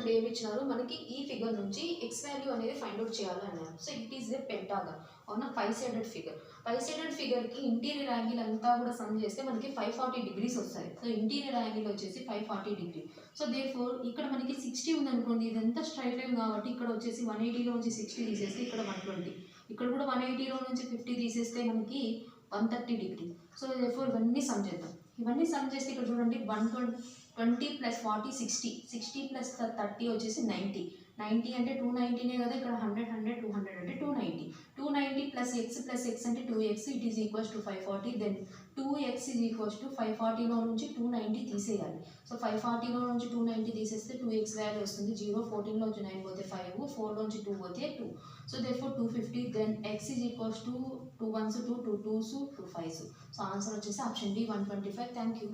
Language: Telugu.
ఇప్పుడు ఏమి ఇచ్చినారు మనకి ఈ ఫిగర్ నుంచి ఎక్స్ వాల్యూ అనేది ఫైండ్ అవుట్ చేయాలి అన్నారు. So it is a pentagon అవునా, 5 సైడెడ్ ఫిగర్. 5 సైడెడ్ ఫిగర్కి ఇంటీరియర్ యాంగిల్ అంతా కూడా సమ్ చేస్తే మనకి 540 డిగ్రీస్ వస్తాయి. సో ఇంటీరియర్ యాంగిల్ వచ్చేసి 540 డిగ్రీ. సో దేర్ఫోర్ ఇక్కడ మనకి 60 ఉందనుకోండి, ఇదంతా స్ట్రైట్ లైన్ కాబట్టి ఇక్కడ వచ్చేసి 180లో నుంచి 60 తీసేస్తే ఇక్కడ 120, ఇక్కడ కూడా 180లో నుంచి 50 తీసేస్తే మనకి 130 డిగ్రీ. సో దేర్ఫోర్ ఇవన్నీ సమ్ చేద్దాం. ఇవన్నీ సమ్ చేస్తే ఇక్కడ చూడండి 120 + 40 60, 60 + 30 వచ్చేసి 90, 90 అంటే 290నే కదా, ఇక్కడ 100 100 200 అంటే 290, 290 + x అంటే 2x, it is equals to 540. Then 2x is equals to 540లో నుంచి 290 తీసేయాలి. సో 540లో నుంచి 290 తీసేస్తే 2x వాల్యూ వస్తుంది 0, 14లో నుంచి 9 పోతే 5, 4లో నుంచి 2 పోతే 2. So therefore 250. Then x is equals to 2 1s 2 2 2s 2 5s. So answer వచ్చేసి ఆప్షన్ డి 125. Thank you.